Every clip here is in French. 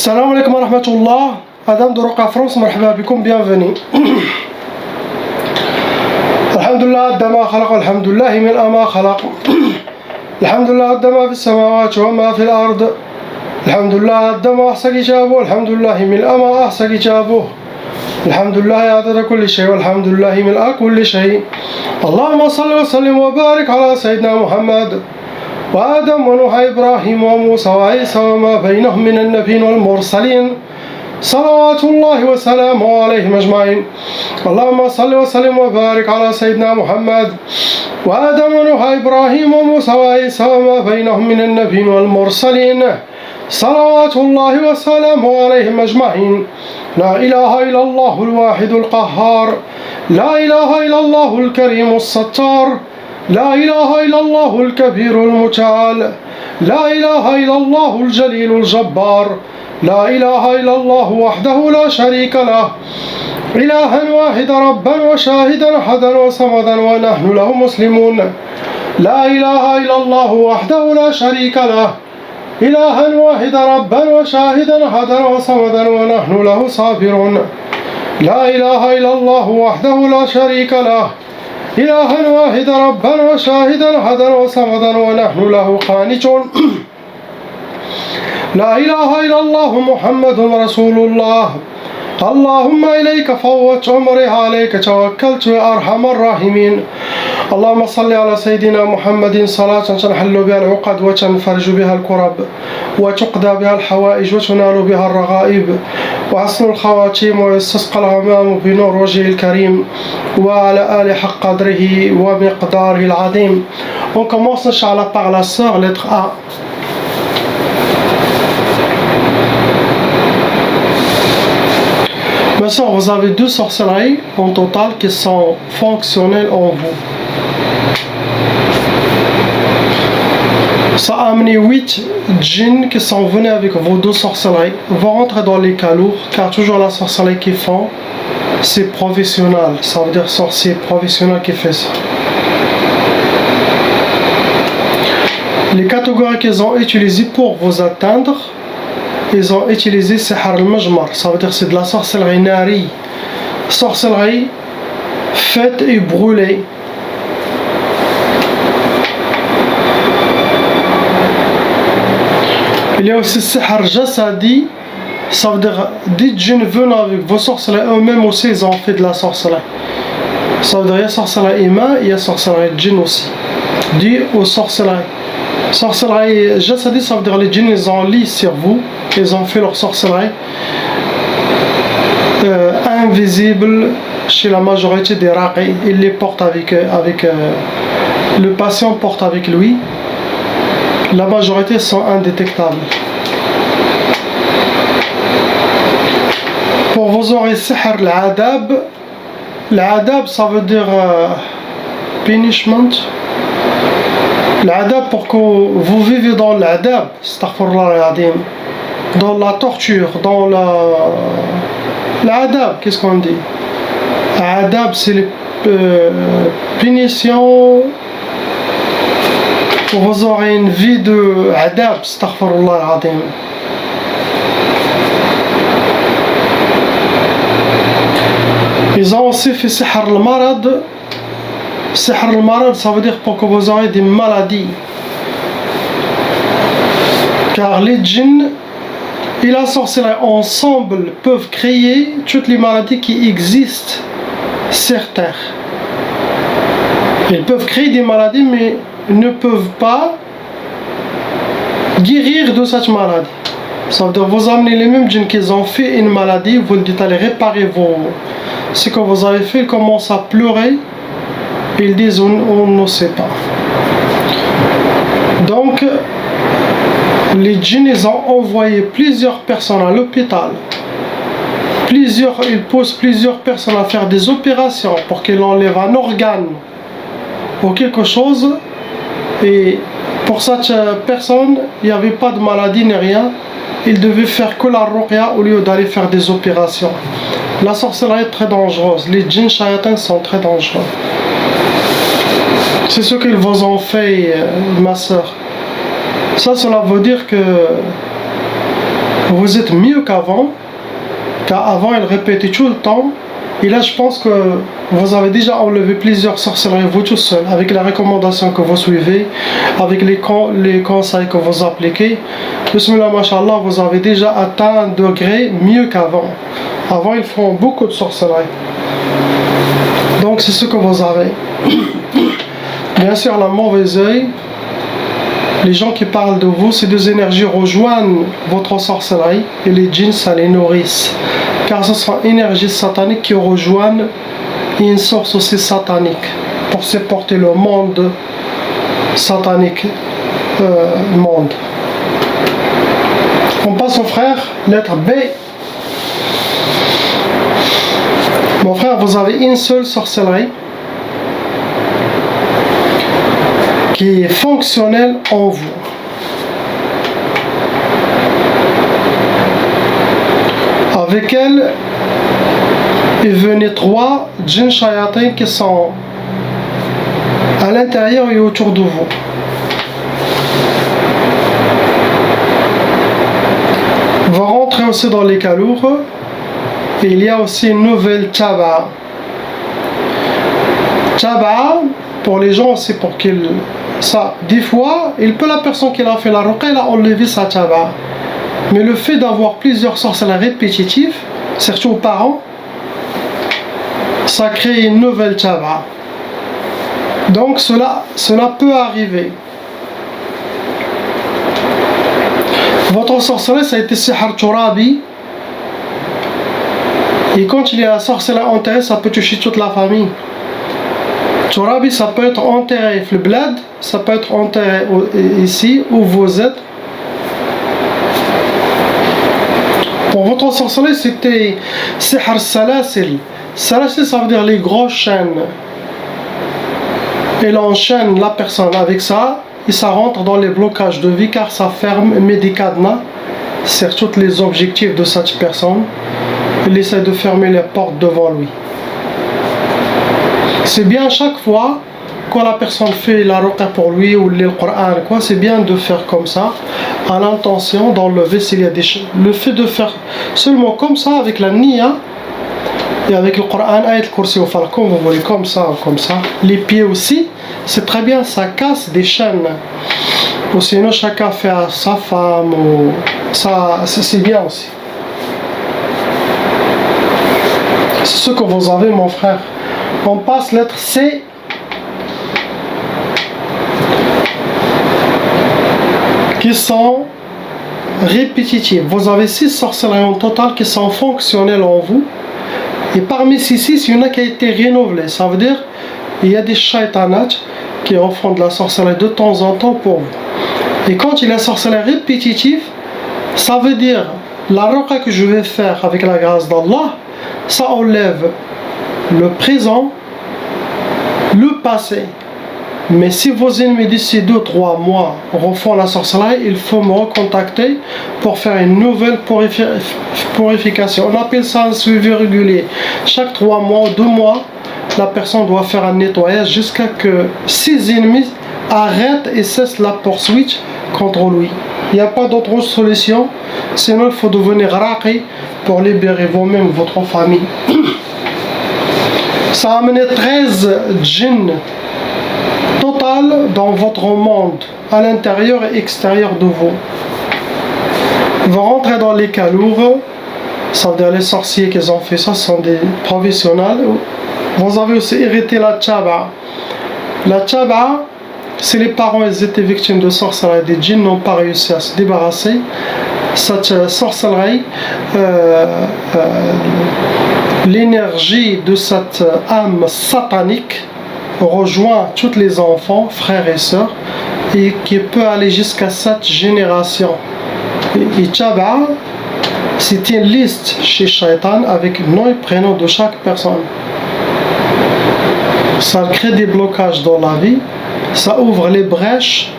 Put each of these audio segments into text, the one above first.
Salam alaikum wa rahmatullah. Adam de Roca France, marhaba bikoum, bienvenue. Alhamdulillah, dama khalaq, alhamdulillah, min ama khalaq. Alhamdulillah, dama fi samawat wa ma fi al-ard. Alhamdulillah, dama ahsa kijabu, alhamdulillah, min ama ahsa kijabu. Alhamdulillah, adada kulli shay, walhamdulillah, min kulli shay. Allahumma salli wa sallim wa barik ala Sayyidina Muhammad. وآدم ونوح إبراهيم وموسى وعيسى وما بينهم من النبيين والمرسلين صلوات الله وسلامه عليهم أجمعين. اللهم صل وسلم وبارك على سيدنا محمد وآدم ونوح إبراهيم وموسى وعيسى وما بينهم من النبيين والمرسلين صلوات الله وسلامه عليهم أجمعين. لا إله إلا الله الواحد القهار، لا إله إلا الله الكريم الستار، لا إله إلا الله الكبير المتعال، لا إله إلا الله الجليل الجبار، لا إله إلا الله وحده لا شريك له، إلها واحدا ربا وشاهدا أحدا وصمدا ونحن له مسلمون. لا إله إلا الله وحده لا شريك له، إلها واحدا ربا وشاهدا أحدا وصمدا ونحن له صابرون. لا إله إلا الله وحده لا شريك له، إلها واحدا ربا وشاهدا أحدا وصمدا ونحن له قانتون. لا إله إلا الله محمد رسول الله. اللهم إليك فوت عمري، عليك توكلت يا أرحم الراحمين. اللهم صل على سيدنا محمد صلاة تنحل بها العقد وتنفرج بها الكرب وتقضى بها الحوائج وتنال بها الرغائب وحسن الخواتيم ويستسقى الغمام بنور وجهه الكريم وعلى آل حق قدره ومقداره العظيم. On commence Inch'Allah par la sœur, lettre A. Maintenant, vous avez deux sorcelleries en total qui sont fonctionnelles en vous. Ça a amené 8 djinns qui sont venus avec vos deux sorcelleries. Vont rentrer dans les calours, car toujours la sorcellerie qu'ils font, c'est professionnel. Ça veut dire sorcier professionnel qui fait ça. Les catégories qu'ils ont utilisées pour vous atteindre, ils ont utilisé Sihr al-Majmar, ça veut dire c'est de la sorcellerie nari, sorcellerie faite et brûlée. Il y a aussi Sihr Jasadi, ça veut dire des djinns venant avec vos sorcelleries, eux-mêmes aussi ils ont fait de la sorcellerie. Ça veut dire il y a sorcellerie humain, il y a sorcellerie djinn aussi, dit aux sorcelleries. Sorcellerie Jasadi, ça veut dire les djinns ils ont lit sur vous, ils ont fait leur sorcellerie invisible chez la majorité des raqis. Ils les portent avec le patient porte avec lui. La majorité sont indétectables. Pour vos oreilles, Sihr l'adab. L'adab, ça veut dire punishment. L'adab, pour que vous vivez dans l'adab, dans la torture, dans l'adab, qu'est-ce qu'on dit? L'adab, c'est les punitions. Vous aurez une vie de adab, astaghfirullah al-azim. Ils ont aussi fait Sihr al-Marad. Sihr al-Marad, ça veut dire pour que vous aurez des maladies. Car les djinns et la sorcellerie ensemble peuvent créer toutes les maladies qui existent sur Terre. Ils peuvent créer des maladies, mais ne peuvent pas guérir de cette maladie. Ça veut dire vous amenez les mêmes djinns qui ont fait une maladie, vous le dites allez réparer ce que vous avez fait, ils commencent à pleurer, ils disent on ne sait pas. Donc les djinns ils ont envoyé plusieurs personnes à l'hôpital. Ils poussent plusieurs personnes à faire des opérations pour qu'ils enlèvent un organe ou quelque chose. Et pour cette personne, il n'y avait pas de maladie ni rien. Il devait faire que la ruqya au lieu d'aller faire des opérations. La sorcellerie est très dangereuse. Les djinns shayatins sont très dangereux. C'est ce qu'ils vous ont fait, ma soeur. Ça, cela veut dire que vous êtes mieux qu'avant, car avant il répétait tout le temps. Et là je pense que vous avez déjà enlevé plusieurs sorcelleries vous tout seul, avec les recommandations que vous suivez, avec les conseils que vous appliquez. Bismillah, mashallah, vous avez déjà atteint un degré mieux qu'avant. Avant ils font beaucoup de sorcelleries. Donc c'est ce que vous avez. Bien sûr, la mauvaise œil, les gens qui parlent de vous, ces deux énergies rejoignent votre sorcellerie et les djinns, ça les nourrissent. Car ce sont énergies sataniques qui rejoignent une source aussi satanique pour supporter le monde satanique. Monde. On passe au frère, lettre B. Mon frère, vous avez une seule sorcellerie qui est fonctionnelle en vous. Avec elle, il venait 3 djinns shayatin qui sont à l'intérieur et autour de vous. Vous rentrez aussi dans les calours et il y a aussi une nouvelle taba. Taba, pour les gens, c'est pour qu'ils... Ça, des fois, la personne qui a fait la ruqa, elle a enlevé sa taba. Mais le fait d'avoir plusieurs sorcelleries répétitives, surtout aux parents, ça crée une nouvelle taba. Donc cela peut arriver. Votre sorcellerie, ça a été Sihar Turabi. Et quand il y a un sorcellerie enterré, ça peut toucher toute la famille. Turabi, ça peut être enterré le bled, ça peut être enterré ici où vous êtes. Pour votre sorcellerie, c'était Sihar Salasil. Salasil, ça veut dire les grosses chaînes. Et enchaîne la personne avec ça, et ça rentre dans les blocages de vie, car ça ferme Medicadna sur tous les objectifs de cette personne. Il essaie de fermer les portes devant lui. C'est bien chaque fois quand la personne fait la ruqa pour lui ou le Coran, c'est bien de faire comme ça, à l'intention d'enlever s'il y a des choses. Le fait de faire seulement comme ça, avec la niya, et avec le Coran, ayat al-kursi ou falcon, vous voyez comme ça ou comme ça. Les pieds aussi, c'est très bien, ça casse des chaînes. Ou sinon, chacun fait à sa femme, ou ça, c'est bien aussi. C'est ce que vous avez, mon frère. On passe lettre C. Qui sont répétitives. Vous avez 6 sorcelleries en total qui sont fonctionnelles en vous. Et parmi ces 6, il y en a qui a été renouvelé. Ça veut dire il y a des shaitanats qui en font de la sorcellerie de temps en temps pour vous. Et quand il y a la sorcellerie répétitive, ça veut dire la ruqa que je vais faire avec la grâce d'Allah, ça enlève le présent, le passé. Mais si vos ennemis d'ici 2-3 mois refont la sorcellerie, il faut me recontacter pour faire une nouvelle purification. On appelle ça un suivi régulier. Chaque 3 mois, 2 mois, la personne doit faire un nettoyage jusqu'à que ses ennemis arrêtent et cessent la poursuite contre lui. Il n'y a pas d'autre solution, sinon il faut devenir raqi pour libérer vous-même, votre famille. Ça a amené 13 djinns total dans votre monde, à l'intérieur et extérieur de vous. Vous rentrez dans les calours, ça veut dire les sorciers qui ont fait ça sont des professionnels. Vous avez aussi hérité la tchaba. La tchaba, si les parents ils étaient victimes de sorcellerie, des djinns n'ont pas réussi à se débarrasser, cette sorcellerie, l'énergie de cette âme satanique rejoint tous les enfants, frères et sœurs, et qui peut aller jusqu'à 7 générations. Et Tchaba, c'est une liste chez Shaitan avec nom et prénom de chaque personne. Ça crée des blocages dans la vie, ça ouvre les brèches,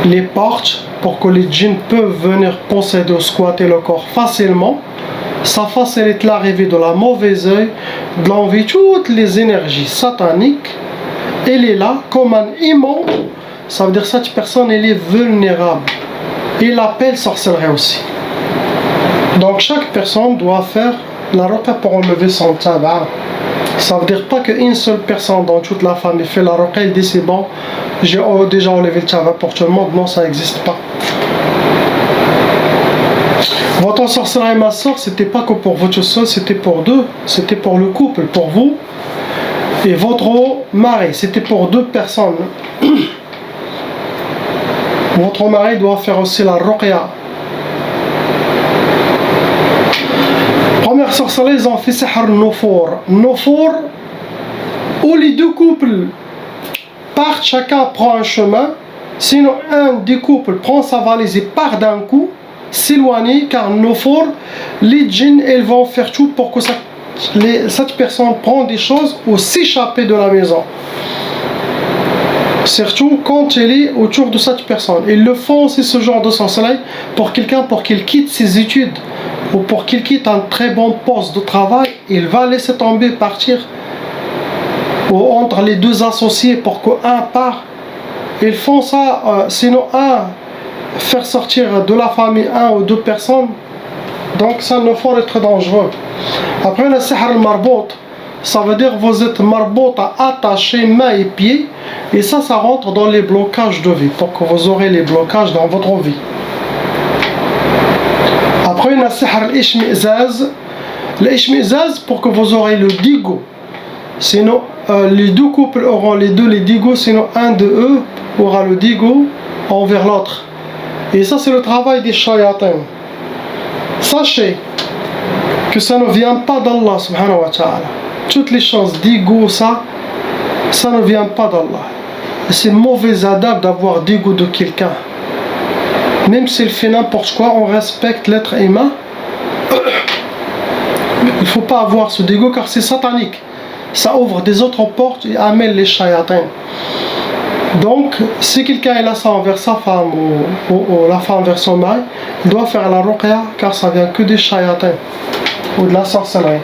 les portes pour que les djinns peuvent venir posséder ou squatter le corps facilement. Ça facilite l'arrivée de la mauvaise œil, de l'envie, toutes les énergies sataniques. Elle est là comme un aimant. Ça veut dire que cette personne elle est vulnérable. Il appelle sorcellerie aussi. Donc chaque personne doit faire la ruqya pour enlever son tabac. Ça veut dire pas qu'une seule personne dans toute la famille fait la ruqya et dit c'est bon, j'ai déjà enlevé le tabac pour tout le monde. Non, ça n'existe pas. Votre sorcellerie, ma soeur, c'était pas que pour vous tout seul, c'était pour deux, c'était pour le couple, pour vous et votre mari, c'était pour deux personnes. Votre mari doit faire aussi la ruqya. Première sorcellerie, ils ont fait sihr Nufur. Nufur, où les deux couples partent, chacun prend un chemin, sinon un des couples prend sa valise et part d'un coup, s'éloigner, car Nufur, les djinns, ils vont faire tout pour que cette personne prenne des choses ou s'échapper de la maison. Surtout quand elle est autour de cette personne. Ils le font aussi ce genre de sorcellerie pour quelqu'un, pour qu'il quitte ses études ou pour qu'il quitte un très bon poste de travail. Il va laisser tomber, partir ou entre les deux associés pour qu'un part. Ils font ça, sinon faire sortir de la famille un ou deux personnes. Donc ça ne faut être dangereux. Après le sihr al-marbout, ça veut dire vous êtes marbout attaché mains et pieds, et ça rentre dans les blocages de vie, pour que vous aurez les blocages dans votre vie. Après le sihr al-ishmi'zaz, l'ishmi'zaz pour que vous aurez le digo, sinon les deux couples auront les digos, sinon un de eux aura le digo envers l'autre. Et ça c'est le travail des shayatins. Sachez que ça ne vient pas d'Allah subhanahu wa ta'ala. Toutes les choses d'ego, ça ne vient pas d'Allah. C'est mauvais adab d'avoir d'ego de quelqu'un. Même s'il fait n'importe quoi, on respecte l'être humain. Il ne faut pas avoir ce d'ego car c'est satanique. Ça ouvre des autres portes et amène les shayatins. Donc, si quelqu'un est là ça envers sa femme ou la femme envers son mari, il doit faire la ruqya car ça vient que des shayatins ou de la sorcellerie.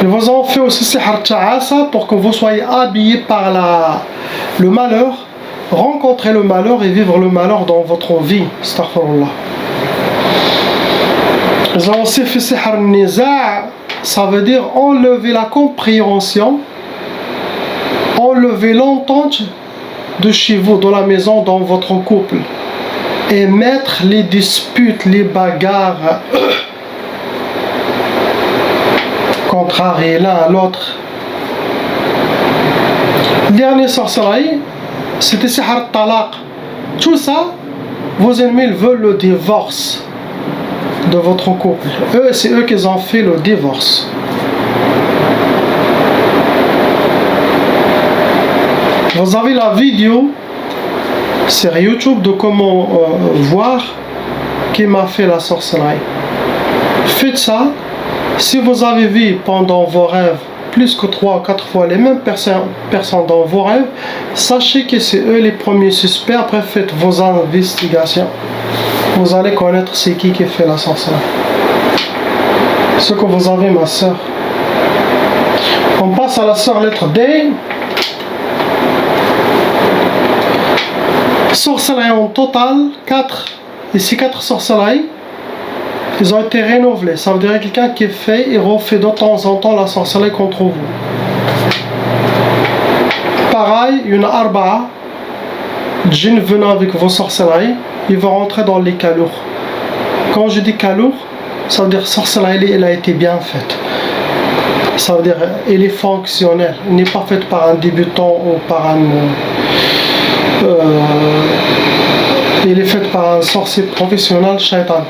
Ils vous ont fait aussi sihr ta'asa pour que vous soyez habillés par le malheur, rencontrer le malheur et vivre le malheur dans votre vie. Astaghfirullah. Ils ont aussi fait sihr niza', ça veut dire enlever la compréhension, enlever l'entente de chez vous, dans la maison, dans votre couple, et mettre les disputes, les bagarres, contrarier l'un à l'autre. Dernière sorcellerie, c'était sihr talaq. Tout ça, vos ennemis veulent le divorce de votre couple. C'est eux qui ont fait le divorce. Vous avez la vidéo sur YouTube de comment voir qui m'a fait la sorcellerie. Faites ça. Si vous avez vu pendant vos rêves plus que 3 ou 4 fois les mêmes personnes dans vos rêves, sachez que c'est eux les premiers suspects. Après, faites vos investigations. Vous allez connaître c'est qui fait la sorcellerie. Ce que vous avez, ma soeur. On passe à la soeur lettre D. Sorcellerie en total, 4. Ici 4 sorcelleries. Ils ont été renouvelés. Ça veut dire quelqu'un qui fait et refait de temps en temps la sorcellerie contre vous. Pareil, une arba'a, djinn venant avec vos sorcelleries, il va rentrer dans les kalours. Quand je dis kalour, ça veut dire sorcellerie, elle a été bien faite. Ça veut dire elle est fonctionnelle. Elle n'est pas faite par un débutant ou par un... elle est faite par un sorcier professionnel, shaitan.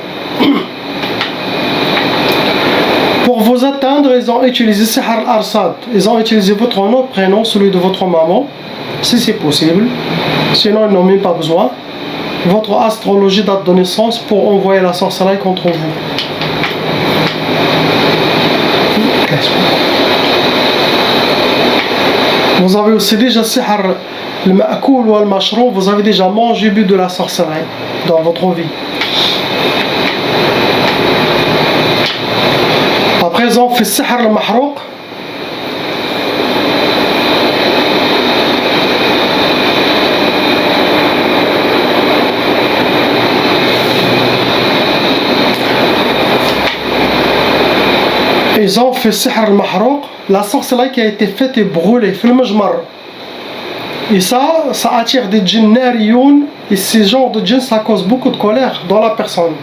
Pour vous atteindre, ils ont utilisé sihr al-arsad. Ils ont utilisé votre nom, prénom, celui de votre maman, si c'est possible. Sinon, ils n'ont même pas besoin. Votre astrologie, date de naissance, pour envoyer la sorcellerie contre vous. Vous avez aussi déjà sihr al-ma'koul ou al-mashrou. Vous avez déjà mangé, bu de la sorcellerie dans votre vie. Après, ils ont fait sihr al-mahrouq. Ils ont fait sihr al-mahrouq, la sorcellerie qui a été faite et brûlée, في المجمر. Et ça attire des djinns nariyoun, et ces genres de djinns, ça cause beaucoup de colère dans la personne.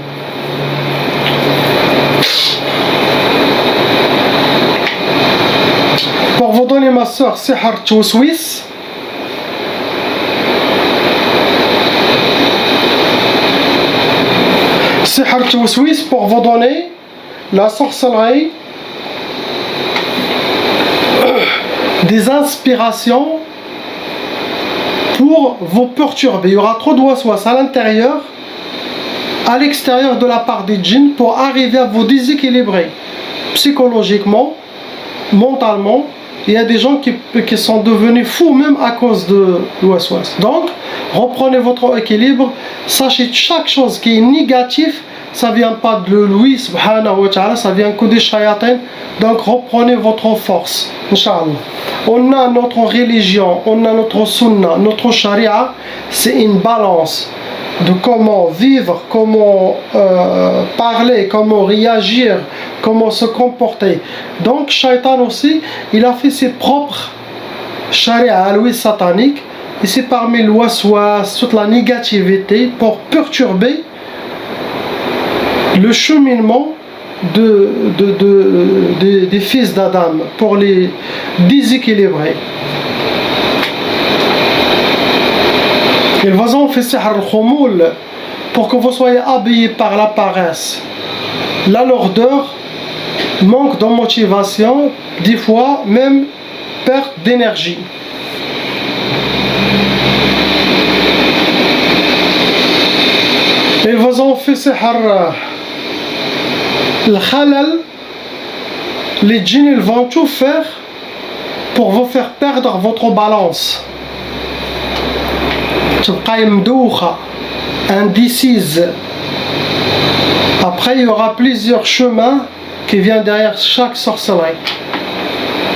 Pour vous donner ma soeur, sihr Tawswis. Sihr Tawswis, pour vous donner la sorcellerie, des inspirations pour vous perturber. Il y aura trop de waswas à l'intérieur, à l'extérieur de la part des djinns pour arriver à vous déséquilibrer psychologiquement, mentalement. Il y a des gens qui sont devenus fous même à cause de waswas. Donc, reprenez votre équilibre. Sachez chaque chose qui est négative, ça vient pas de lui, subhanahu wa ta'ala, ça vient que des shayatin. Donc, reprenez votre force, Inch'Allah. On a notre religion, on a notre sunna, notre sharia, c'est une balance de comment vivre, comment parler, comment réagir, comment se comporter. Donc Shaitan aussi, il a fait ses propres sharia à lui sataniques, et c'est parmi le waswas, toute la négativité pour perturber le cheminement des fils d'Adam, pour les déséquilibrer. Ils vous ont fait sihr al-khumul pour que vous soyez habillés par la paresse, la lourdeur, manque de motivation, des fois même perte d'énergie. Ils vous ont fait sihr al-khalal. Les djinns, ils vont tout faire pour vous faire perdre votre balance. تبقى مدوخة, indécise. Après, il y aura plusieurs chemins qui viennent derrière chaque sorcellerie.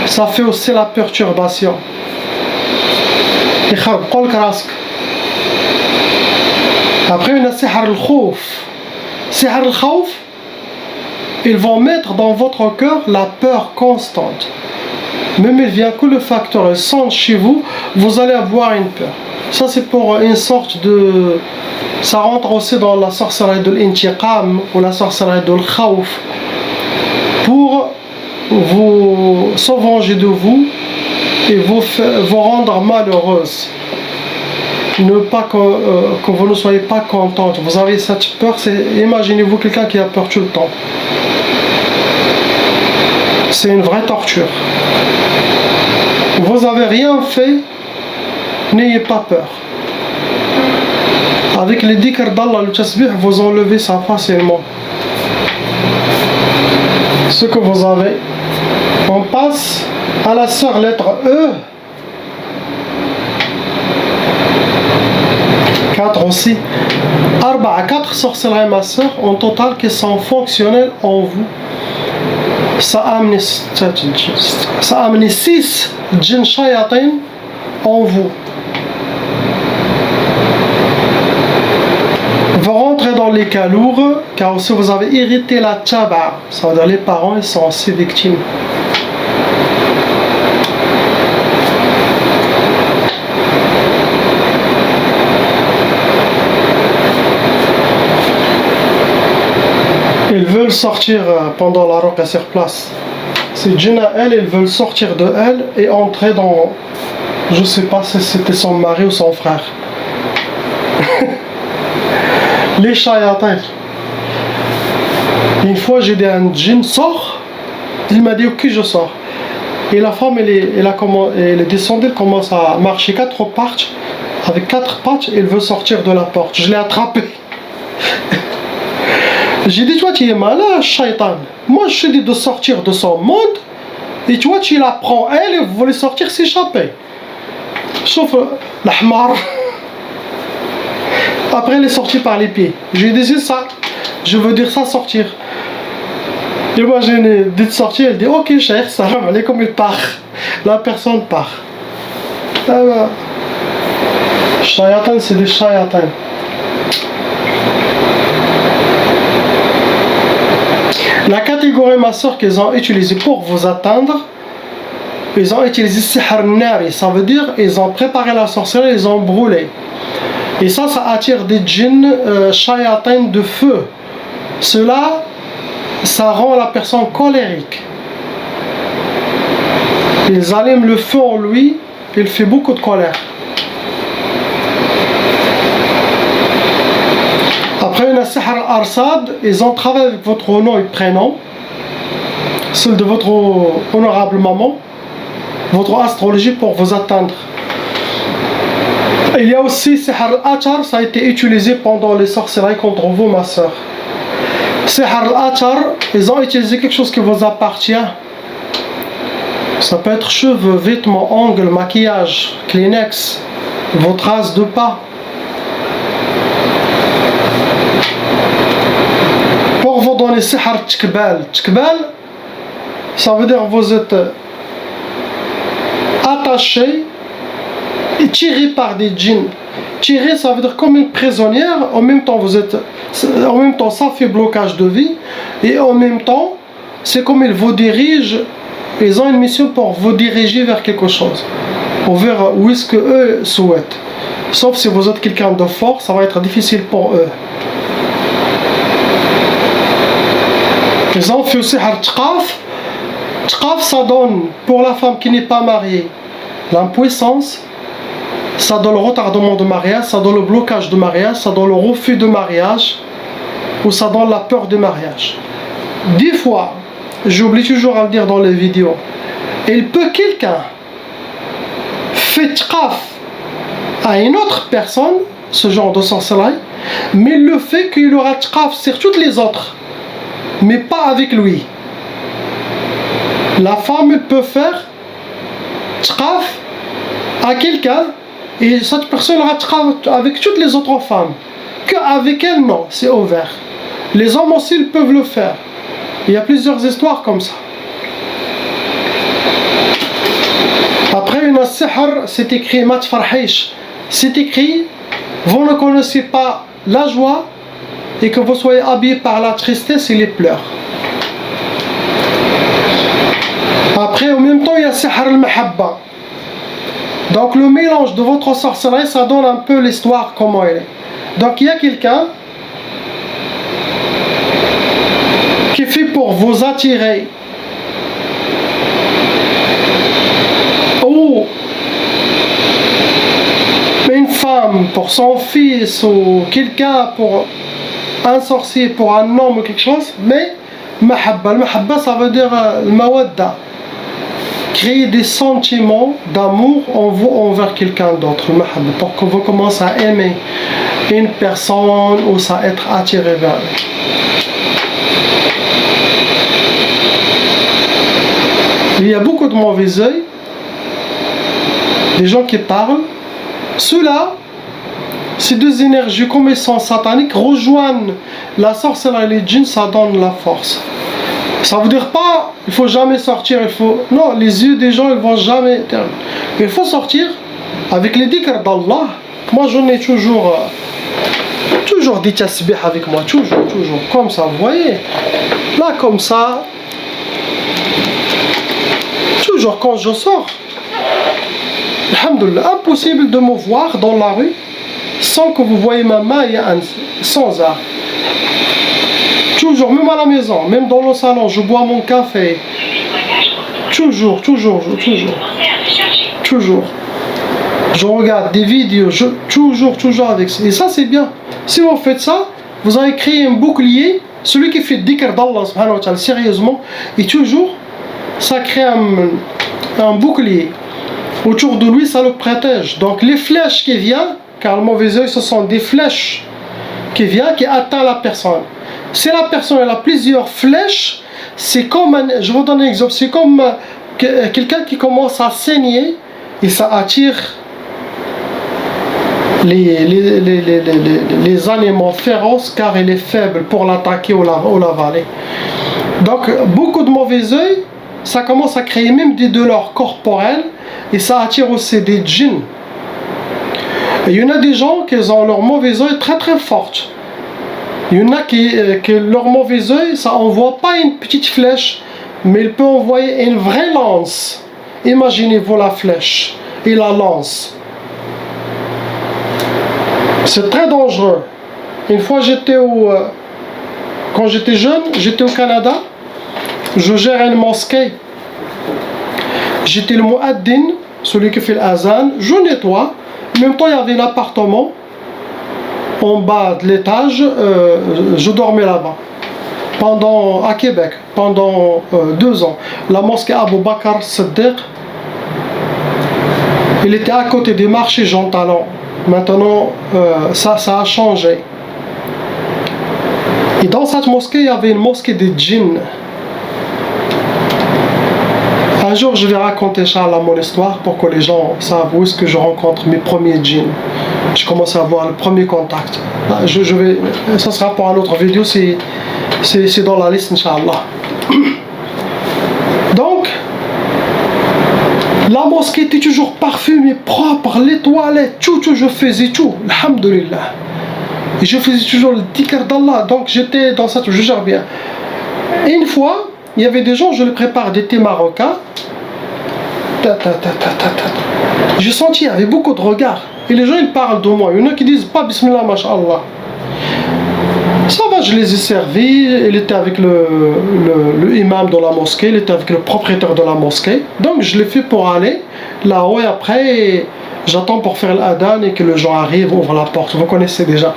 Ça fait aussi la perturbation. يخربقوا لك راسك. Après, il y a sihr al-khouf. Sihr al-khouf, ils vont mettre dans votre cœur la peur constante. Même il vient que le facteur, ils sentent chez vous, vous allez avoir une peur. Ça c'est pour une sorte de... Ça rentre aussi dans la sorcellerie de l'intiqam ou la sorcellerie de l'khawf, pour vous se venger de vous et vous rendre malheureuse. Ne pas que vous ne soyez pas contente. Vous avez cette peur, imaginez-vous quelqu'un qui a peur tout le temps. C'est une vraie torture. Vous n'avez rien fait, n'ayez pas peur. Avec les dhikr d'Allah, le tasbih, vous enlevez ça facilement. Ce que vous avez. On passe à la sœur lettre E. 4 aussi. 4 sorcelleries, ma sœur, en total, qui sont fonctionnelles en vous. Ça a amené 6 djinns shayatin en vous. Vous rentrez dans les cas lourds, car aussi vous avez irrité la taba, ça veut dire les parents, ils sont aussi victimes. Ils veulent sortir pendant la ruqya sur place. Ces djinns à elle, ils veulent sortir de elle et entrer dans... Je sais pas si c'était son mari ou son frère. Les shayatins. Une fois j'ai dit à un djinn, sors. Il m'a dit ok, je sors. Et la femme, elle est descendue, elle commence à marcher 4 pattes. Avec 4 pattes, elle veut sortir de la porte. Je l'ai attrapé. J'ai dit, toi tu es malin, shaitan. Moi je te dis de sortir de son monde. Et toi tu la prends elle et vous voulez sortir, s'échapper. Sauf l'ahmar. Après elle est sortie par les pieds. J'ai dit c'est ça. Je veux dire ça, sortir. Imaginez, dit de sortir, elle dit ok cher, salam alaikum, il part. La personne part. Shayatan, c'est des shayatans. La catégorie, ma soeur, qu'ils ont utilisé pour vous atteindre, ils ont utilisé sihr nari, ça veut dire ils ont préparé la sorcellerie, ils ont brûlé. Et ça attire des djinns, shayatin de feu. Cela, ça rend la personne colérique. Ils allument le feu en lui, il fait beaucoup de colère. Après une sihr arsad, ils ont travaillé avec votre nom et prénom, celle de votre honorable maman, votre astrologie pour vous atteindre. Il y a aussi sihr al-achar, ça a été utilisé pendant les sorcelleries contre vous, ma soeur. Sihr al-achar, ils ont utilisé quelque chose qui vous appartient. Ça peut être cheveux, vêtements, ongles, maquillage, Kleenex, vos traces de pas. Pour vous donner sihr tkbal. Tkbal, ça veut dire vous êtes attaché et tiré par des djinns. Tiré, ça veut dire comme une prisonnière. En même temps, ça fait blocage de vie. Et en même temps, c'est comme ils vous dirigent. Ils ont une mission pour vous diriger vers quelque chose, ou vers où est-ce que eux souhaitent. Sauf si vous êtes quelqu'un de fort, ça va être difficile pour eux. Ils ont fait aussi Tqaf. Tqaf, ça donne pour la femme qui n'est pas mariée l'impuissance, ça donne le retardement de mariage, ça donne le blocage de mariage, ça donne le refus de mariage, ou ça donne la peur du mariage. Des fois, j'oublie toujours à le dire dans les vidéos, il peut quelqu'un fait tqaf à une autre personne, ce genre de sorcellerie, mais le fait qu'il aura tqaf sur toutes les autres, mais pas avec lui. La femme peut faire tqaf à quelqu'un et cette personne aura tqaf avec toutes les autres femmes, qu'avec elle non, c'est ouvert. Les hommes aussi ils peuvent le faire. Il y a plusieurs histoires comme ça. Après une sihr, c'est écrit mat farhish. C'est écrit, vous ne connaissez pas la joie et que vous soyez habillé par la tristesse et les pleurs. Après, en même temps, il y a sihr al-mahabba. Donc le mélange de votre sorcellerie, ça donne un peu l'histoire comment elle est. Donc il y a quelqu'un qui fait pour vous attirer, ou une femme pour son fils, ou quelqu'un pour un sorcier, pour un homme ou quelque chose, mais mahabba. Le mahabba, ça veut dire le mawadda, créer des sentiments d'amour en vous envers quelqu'un d'autre, le mahabba, pour que vous commencez à aimer une personne ou à être attiré vers elle. Il y a beaucoup de mauvais œil, des gens qui parlent. Ceux-là, ces deux énergies, comme elles sont sataniques, rejoignent la sorcellerie et les djinns, ça donne la force. Ça veut dire pas, il faut jamais sortir, il faut... Non, les yeux des gens, ils vont jamais... Il faut sortir avec les dhikr d'Allah. Moi, j'en ai toujours des tasbih avec moi, toujours, comme ça, vous voyez. Là, comme ça... Toujours quand je sors, alhamdoulilah, impossible de me voir dans la rue sans que vous voyez ma main sans arrêt. Toujours, même à la maison, même dans le salon, je bois mon café. Toujours. Je regarde des vidéos, toujours avec ça. Et ça, c'est bien. Si vous faites ça, vous allez créer un bouclier. Celui qui fait dhikr d'Allah, subhanahu wa ta'ala, sérieusement, et toujours, ça crée un bouclier. Autour de lui, ça le protège. Donc les flèches qui viennent, car le mauvais œil, ce sont des flèches qui viennent, qui atteignent la personne. Si la personne elle a plusieurs flèches, c'est comme, je vous donne un exemple, c'est comme quelqu'un qui commence à saigner et ça attire les animaux féroces car il est faible pour l'attaquer ou l'avaler. Donc beaucoup de mauvais œil, ça commence à créer même des douleurs corporelles et ça attire aussi des djinns. Et il y en a des gens qui ont leur mauvais œil très très forte. Il y en a que leur mauvais œil, ça envoie pas une petite flèche, mais il peut envoyer une vraie lance. Imaginez-vous la flèche et la lance. C'est très dangereux. Une fois quand j'étais jeune, j'étais au Canada, je gère une mosquée. J'étais le muaddin, celui qui fait l'azan, je nettoie. En même temps, il y avait un appartement en bas de l'étage, je dormais là-bas. À Québec, pendant 2 ans. La mosquée Abou Bakr Siddiq, il était à côté des marchés Jean Talon. Maintenant, ça a changé. Et dans cette mosquée, il y avait une mosquée des djinns. Un jour, je vais raconter Inch'Allah mon histoire pour que les gens savent où est-ce que je rencontre mes premiers djinns. Je commence à avoir le premier contact. Ça sera pour une autre vidéo, c'est dans la liste, Inch'Allah. Donc, la mosquée était toujours parfumée, propre, les toilettes, tout, je faisais tout, alhamdulillah. Et je faisais toujours le dhikr d'Allah, donc j'étais dans cette, je gère bien. Et une fois, il y avait des gens, je leur prépare des thés marocains. J'ai senti, il y avait beaucoup de regards. Et les gens, ils parlent de moi. Il y en a qui disent pas Bismillah, Masha'Allah. Ça va, je les ai servis. Il était avec le imam de la mosquée, il était avec le propriétaire de la mosquée. Donc, je l'ai fait pour aller là-haut et après, j'attends pour faire l'adhan et que les gens arrivent, ouvrent la porte. Vous connaissez déjà.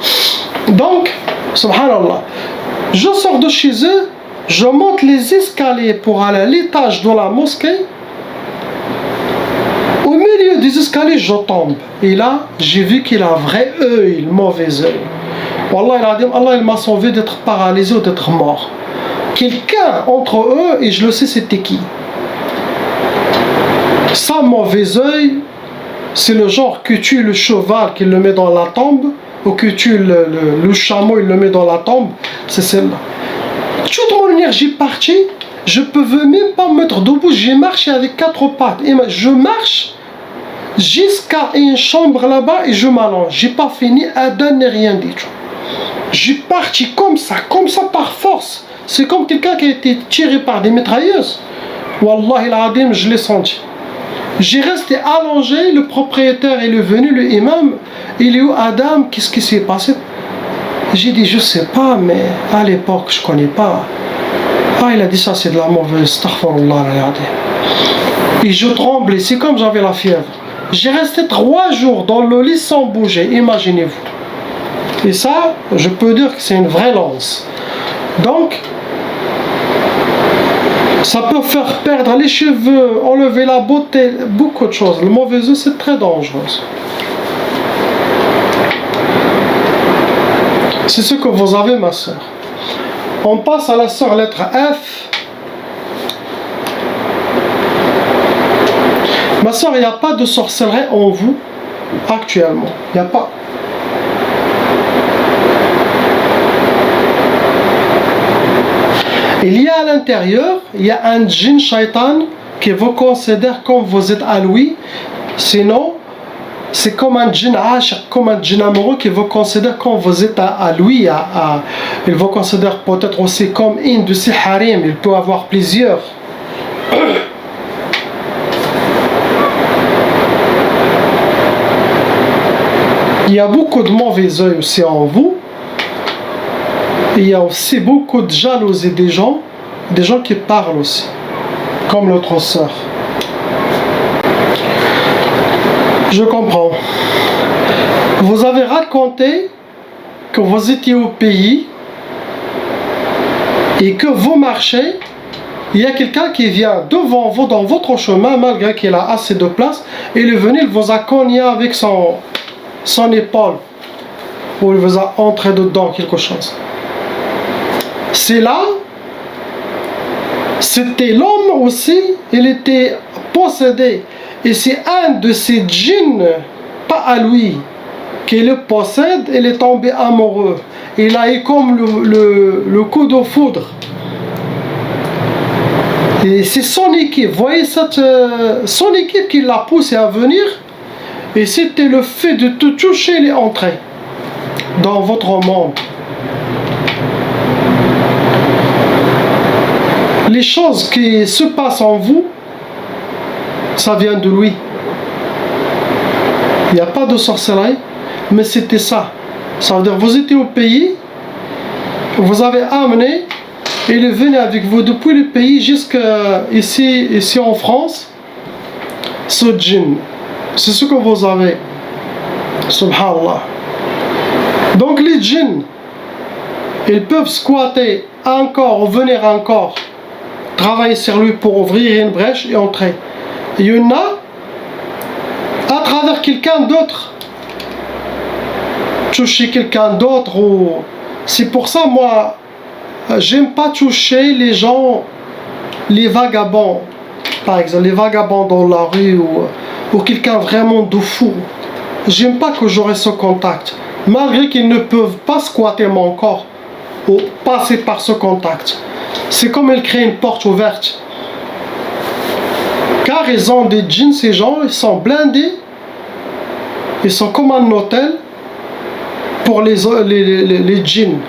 Donc, subhanallah, je sors de chez eux, je monte les escaliers pour aller à l'étage de la mosquée. Au milieu des escaliers, je tombe. Et là, j'ai vu qu'il a un vrai œil, le mauvais œil. Wallah, Allah il m'a sauvé d'être paralysé ou d'être mort. Quelqu'un entre eux, et je le sais c'était qui. Sans mauvais œil, c'est le genre que tue le cheval, qu'il le met dans la tombe, ou que tue le chameau, il le met dans la tombe, c'est celle-là. Toute mon énergie partie, je ne peux même pas me mettre debout, j'ai marché avec 4 pattes. Et je marche jusqu'à une chambre là-bas et je m'allonge. J'ai pas fini, Adam n'est rien dit. J'ai parti comme ça par force. C'est comme quelqu'un qui a été tiré par des mitrailleuses. Wallahi al-Adim, je l'ai senti. J'ai resté allongé, le propriétaire il est venu, le imam, il est où Adam, qu'est-ce qui s'est passé? J'ai dit, je sais pas, mais à l'époque, je connais pas. Ah, il a dit ça, c'est de la mauvaise, astaghfirullah, regardez. Et je tremblais, c'est comme j'avais la fièvre. J'ai resté 3 jours dans le lit sans bouger, imaginez-vous. Et ça, je peux dire que c'est une vraie lance. Donc, ça peut faire perdre les cheveux, enlever la beauté, beaucoup de choses. Le mauvais œil, c'est très dangereux. C'est ce que vous avez, ma soeur. On passe à la soeur lettre F. Ma soeur, il n'y a pas de sorcellerie en vous actuellement. Il n'y a pas. Il y a à l'intérieur, il y a un djinn shaitan qui vous considère comme vous êtes à lui. Sinon, c'est comme un djinn ashq, comme un djinn amoureux qui vous considère comme vous êtes à lui. Il vous considère peut-être aussi comme une de ses harim. Il peut avoir plusieurs. Il y a beaucoup de mauvais œil aussi en vous. Il y a aussi beaucoup de jalousie des gens qui parlent aussi, comme l'autre sœur. Je comprends. Vous avez raconté que vous étiez au pays et que vous marchez, il y a quelqu'un qui vient devant vous dans votre chemin, malgré qu'il a assez de place, et il est venu, il vous a cogné avec son épaule, ou il vous a entré dedans quelque chose. C'est là, c'était l'homme aussi, il était possédé. Et c'est un de ces djinns, pas à lui, qui le possède, il est tombé amoureux. Il a eu comme le coup de foudre. Et c'est son équipe, vous voyez, son équipe qui l'a poussé à venir. Et c'était le fait de te toucher les entrées dans votre monde. les choses qui se passent en vous, ça vient de lui. Il n'y a pas de sorcellerie, mais c'était ça. Ça veut dire vous étiez au pays, vous avez amené, il est venu avec vous depuis le pays jusqu'à ici en France, ce djinn. C'est ce que vous avez. Subhanallah. Donc les djinns, ils peuvent squatter encore ou venir encore travailler sur lui pour ouvrir une brèche et entrer. Il y en a à travers quelqu'un d'autre, toucher quelqu'un d'autre. C'est pour ça moi j'aime pas toucher les gens, les vagabonds par exemple, les vagabonds dans la rue ou quelqu'un vraiment de fou. J'aime pas que j'aurai ce contact, malgré qu'ils ne peuvent pas squatter mon corps ou passer par ce contact. C'est comme ils créent une porte ouverte, car ils ont des djinns. Ces gens, ils sont blindés, ils sont comme un hôtel pour les djinns.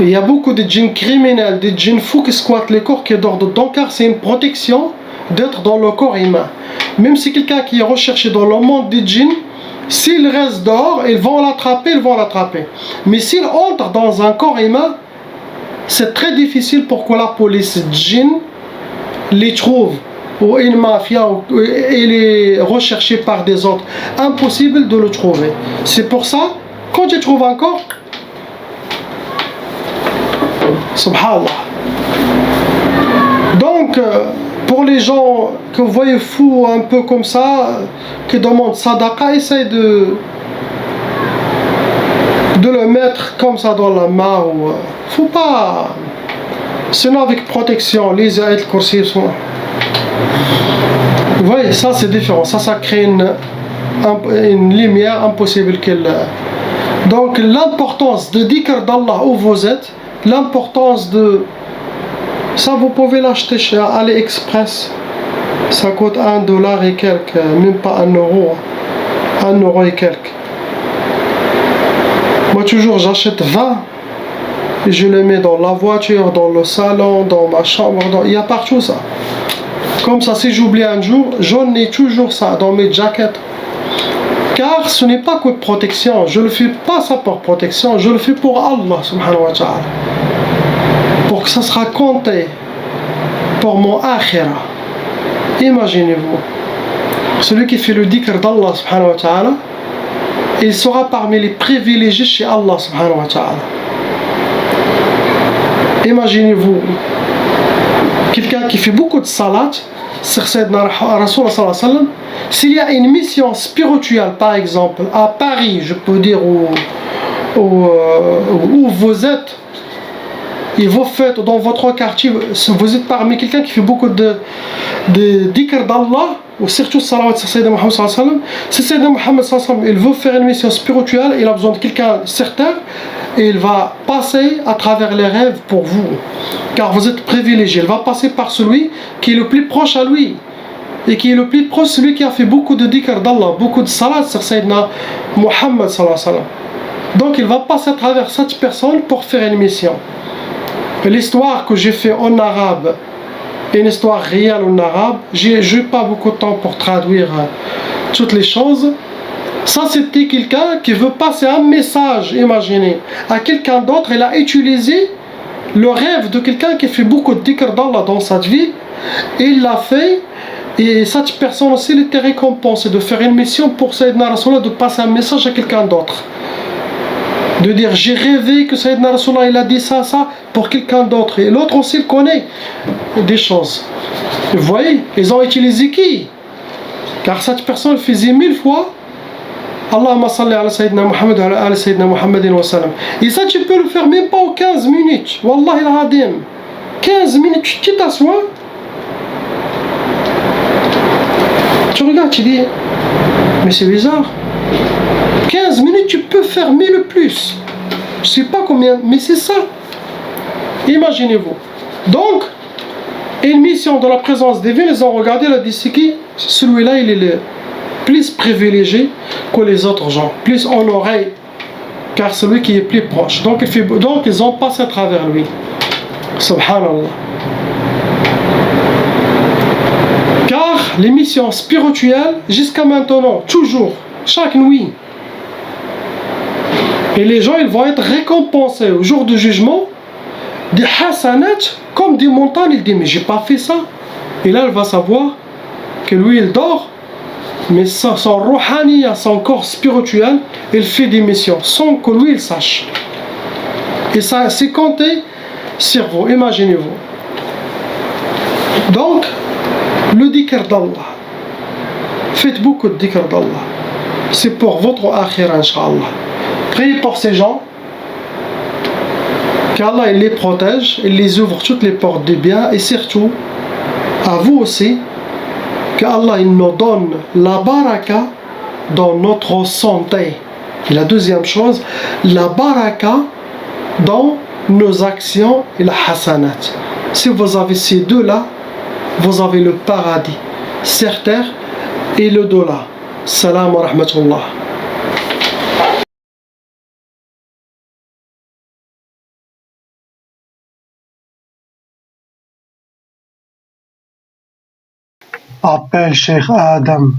Il y a beaucoup de djinns criminels, des djinns fous qui squattent les corps, qui dorment dedans, car c'est une protection d'être dans le corps humain. Même si quelqu'un qui est recherché dans le monde des djinns, s'il reste dehors, ils vont l'attraper. Mais s'il entre dans un corps humain, c'est très difficile pour que la police djinn les trouve, ou une mafia, et les recherché par des autres. Impossible de le trouver. C'est pour ça, quand tu trouves un corps, subhanallah. Donc, pour les gens que vous voyez fous un peu comme ça, qui demandent sadaqa, essayez de le mettre comme ça dans la main. Faut pas. Sinon avec protection, les ayat al-kursi sont. Vous voyez, ça c'est différent. Ça crée une lumière impossible qu'elle. Donc l'importance de dhikr d'Allah où vous êtes, l'importance de. Ça vous pouvez l'acheter chez AliExpress. Ça coûte $1 et quelques, même pas €1. €1 et quelques. Moi toujours j'achète 20 et je les mets dans la voiture, dans le salon, dans ma chambre, il y a partout ça. Comme ça, si j'oublie un jour, j'en ai toujours ça dans mes jackets. Car ce n'est pas que protection, je ne le fais pas ça pour protection, je le fais pour Allah subhanahu wa ta'ala. Pour que ça sera compté pour mon akhira. Imaginez-vous, celui qui fait le dhikr d'Allah subhanahu wa ta'ala, il sera parmi les privilégiés chez Allah subhanahu wa ta'ala. Imaginez-vous, quelqu'un qui fait beaucoup de salat sur Sayyidina Rasulullah sallallahu alayhi wa sallam, s'il y a une mission spirituelle par exemple à Paris, je peux dire, où vous êtes, et vous faites dans votre quartier, vous êtes parmi quelqu'un qui fait beaucoup de dhikr d'Allah, ou surtout salawat sur Sayyidina Muhammad sallallahu alayhi wa sallam. Si Sayyidina Muhammad sallallahu alayhi wa sallam, il veut faire une mission spirituelle, il a besoin de quelqu'un certain, et il va passer à travers les rêves pour vous, car vous êtes privilégié. Il va passer par celui qui est le plus proche à lui, et qui est le plus proche, celui qui a fait beaucoup de dhikr d'Allah, beaucoup de salat sur Sayyidina Muhammad sallallahu alayhi wa sallam. Donc il va passer à travers cette personne pour faire une mission. L'histoire que j'ai fait en arabe, une histoire réelle en arabe, j'ai pas beaucoup de temps pour traduire toutes les choses. Ça, c'était quelqu'un qui veut passer un message, imaginez, à quelqu'un d'autre. Il a utilisé le rêve de quelqu'un qui fait beaucoup de dhikr d'Allah dans cette vie. Il l'a fait, et cette personne aussi, elle était récompensée de faire une mission pour Sayyidina Rasulullah, de passer un message à quelqu'un d'autre. De dire, j'ai rêvé que Sayyidina Rasulullah il a dit ça pour quelqu'un d'autre. Et l'autre aussi il connaît des choses. Vous voyez, ils ont utilisé qui? Car cette personne faisait 1000 fois Allahumma salli ala Sayyidina Muhammad wa ala Sayyidina Muhammadin wa sallam. Et ça tu peux le faire même pas en 15 minutes. Wallahi al-adim. 15 minutes, tu t'assois. Tu regardes, tu dis, mais c'est bizarre. 15 minutes, tu peux faire 1000 plus. Je sais pas combien, mais c'est ça. Imaginez-vous. Donc, une mission dans la présence divine, ils ont regardé, ils ont dit, c'est qui? Celui-là, il est le plus privilégié que les autres gens, plus honoré, car celui qui est plus proche. Donc ils ont passé à travers lui. Subhanallah. Car les missions spirituelles, jusqu'à maintenant, toujours, chaque nuit, et les gens ils vont être récompensés au jour du jugement des hasanat comme des montagnes. Il dit mais j'ai pas fait ça. Et là il va savoir que lui il dort, mais son rouhaniya, son corps spirituel, il fait des missions sans que lui il sache. Et ça c'est compté sur vous, imaginez-vous. Donc le dhikr d'Allah, faites beaucoup de dhikr d'Allah, c'est pour votre akhira inshallah. Priez pour ces gens, qu'Allah il les protège, il les ouvre toutes les portes du bien, et surtout à vous aussi, qu'Allah il nous donne la baraka dans notre santé. Et la deuxième chose, la baraka dans nos actions et la hasanat. Si vous avez ces deux-là, vous avez le paradis sur terre et le dollar. Salam wa rahmatullah. Appelle Cheikh Adam.